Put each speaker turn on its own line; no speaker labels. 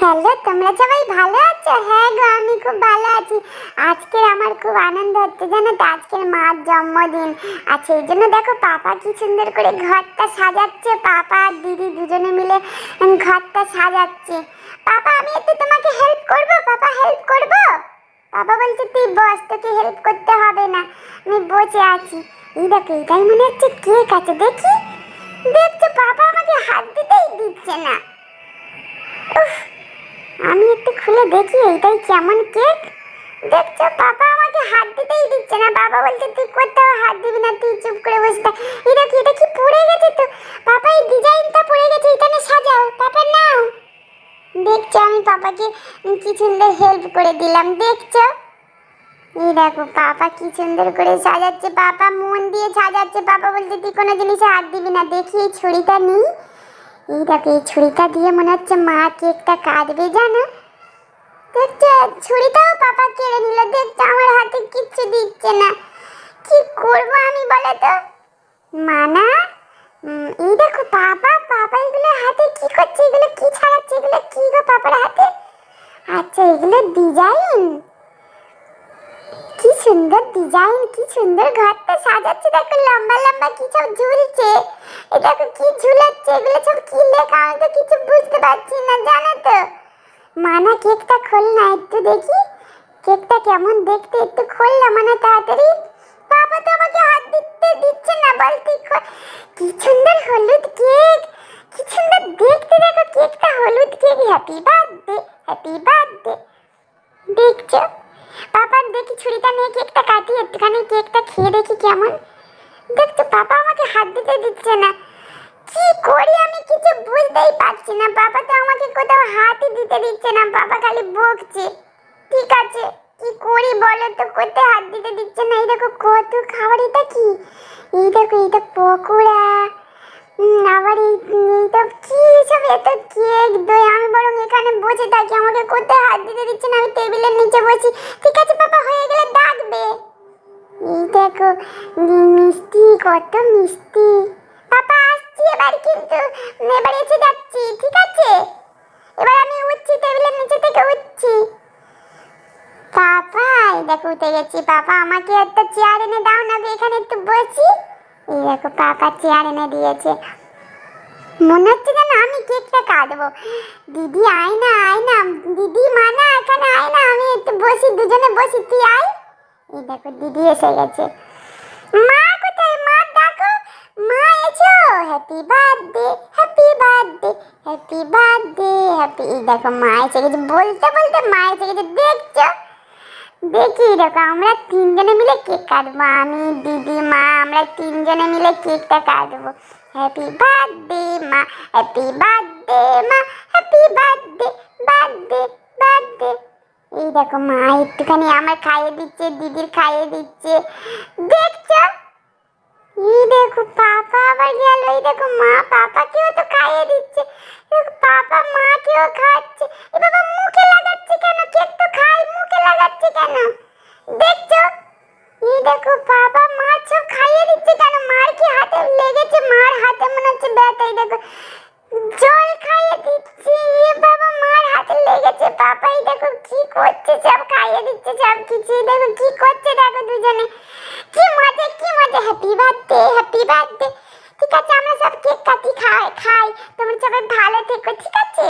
Hello, তোমরা সবাই ভালো আছো? হ্যাঁ গো, আমি খুব ভালো আছি। আজকের আমার খুব আনন্দ হচ্ছে জানো তো, আজকের মার জন্মদিন আছে। এই জন্য দেখো পাপা কি সুন্দর করে ঘরটা সাজাচ্ছে। পাপা আর দিদি দুজনে মিলে ঘরটা সাজাচ্ছে। পাপা, আমি একটু তোমাকে হেল্প করব? পাপা, হেল্প করব? পাপা বলছে তুই বস, তোকে হেল্প করতে হবে না, আমি বসে আছি। এই দেখো, এটাই মনে হচ্ছে কেক আছে। দেখি, দেখছো পাপা আমাকে হাত দিতেই দিচ্ছে না। উফ, আমি একটু খুলে দেখি এইটাই কেমন কেক। দেখছো পাপা আমাকে হাত দিতেই দিচ্ছে না। বাবা বলছে তুই কোথাও হাত দিবি না, তুই চুপ করে বসে থাক। এটা কি পড়ে গেছে তো? পাপা, এই ডিজাইনটা পড়ে গেছে, এখানে সাজাও। পাপা নাও। দেখছো আমি পাপাকে কি সুন্দর হেল্প করে দিলাম, দেখছো? এই দেখো পাপা কি সুন্দর করে সাজাচ্ছে। পাপা মন দিয়ে সাজাচ্ছে। পাপা বলছে তুই কোনো জিনিসে হাত দিবি না। দেখি এই ছুরিটা নিই। এই দেখো, এই ছুরিটা দিয়ে মনে হচ্ছে মা কেকটা কাটবে জানো। দেখছো, ছুরিটাও পাপা কেড়ে নিল। দেখছো আমার হাতে কিচ্ছু দিচ্ছে না। কি করবো আমি বলো তো? মানা, এই দেখো পাপা এগুলো হাতে কি করছে? এগুলো কি ছাড়াচ্ছে? এগুলো কি গো পাপার হাতে? আচ্ছা, এগুলো ডিজাইন। কি সুন্দর ডিজাইন, কি সুন্দর ঘরটা সাজাচ্ছে। দেখো লম্বা লম্বা কি সব ঝুলছে। এই দেখো কি ঝুলাচ্ছে, এগুলো সব কি লেখা? আমি তো কিছু বুঝতে পারছি না জানো তো। মানা, কেকটা খোল না একটু দেখি, কেকটা কেমন দেখতে, একটু খোল না মানা তাড়াতাড়ি। বাবা তো আমাকে হাত দিতে দিচ্ছে না, বল তুই খোল। কি সুন্দর হলুদ কেক, কি সুন্দর দেখতে। দেখো কেকটা হলুদ cake. Happy birthday, happy birthday. দেখছো পাপা, দেখি ছুরিটা নিয়ে কেকটা কাটি, একটুখানি কেকটা খেয়ে দেখি কেমন। দেখছো পাপা আমাকে হাত দিতে দিচ্ছে না। কি করি আমি কিছু বুঝতেই পারছি না। বাবা তো আমাকে কোথাও হাতই দিতে দিচ্ছে না, বাবা খালি বকছে। ঠিক আছে, কি করি বলো তো? কোথায় হাত দিতে দিচ্ছে না। এই দেখো কত খাবার। এটা কি? এই দেখো, এটা পকোড়া। আবার এইটা কি সব? এত কেক, দই। আমি বরং এখানে বসে থাকি, আমাকে কোথায় হাত দিতে দিচ্ছে না। আমি টেবিলের নিচে বসি। ঠিক আছে পাপা, হয়ে গেলে ডাকবে। এই দেখো মিষ্টি, কত মিষ্টি। পাপা আসছি এবার, কিন্তু এবার এসে যাচ্ছি। ঠিক আছে, এবার আমি উঠছি, টেবিলের নিচে থেকে উঠছি। পাপা, এই দেখো উঠে গেছি। পাপা আমাকে একটা চেয়ার এনে দাও না, এখানে একটু বসি। এই দেখো পাপা চেয়ার এনে দিয়েছে। মনে হচ্ছে যেন আমি কেকটা কাটবো। দিদি আয় না, আয় না। দিদি মানা, এখানে আয় না, আমি একটু বসি, দুজনে বসি, তুই আয়। এই দেখো দিদি এসে গেছে। মা কোথায়? মা ডাকো, মা এসো। Happy birthday, happy birthday, happy birthday, happy. এই দেখো মা এসে গেছে, বলতে বলতে মা এসে গেছে। দেখছো, দেখি দেখো আমরা তিনজনে মিলে কেক কাটবো। আমি, দিদি, মা, আমরা তিনজনে মিলে কেকটা কাটবো। হ্যাপি বার্থডে মা, হ্যাপি বার্থডে মা, হ্যাপি বার্থডে, বার্থডে, বার্থডে। এই দেখো মা একটুখানি আমার খাইয়ে দিচ্ছে, দিদির খাইয়ে দিচ্ছে। দেখছো, এই দেখো পাপা আবার গেল। এই দেখো মা পাপাকেও তো খাইয়ে দিচ্ছে। দেখো পাপা মাকেও খাচ্ছে। এ বাবা, মুখে লাগাচ্ছে কেন? কেক তো খাই, মুখে লাগাচ্ছে কেন? দেখছো, এই দেখো পাপা মা সব খাইয়ে দিচ্ছে কেন? মার কি হাতে লেগেছে? মার হাতে মনে হচ্ছে ব্যথা। এই দেখো জল খাইয়ে দিচ্ছি। এ বাবা, মার হাতে লেগেছে। পাপা এই দেখো কি করছে, সব খাইয়ে দিচ্ছে সব কিছু। দেখো কি করছে, দেখো দুজনে কি মজা, কি মজা। Happy birthday, happy birthday. ঠিক আছে, আমরা সব কেক কাটি, খাই। তোমরা সবাই ভালো থেকো, ঠিক আছে?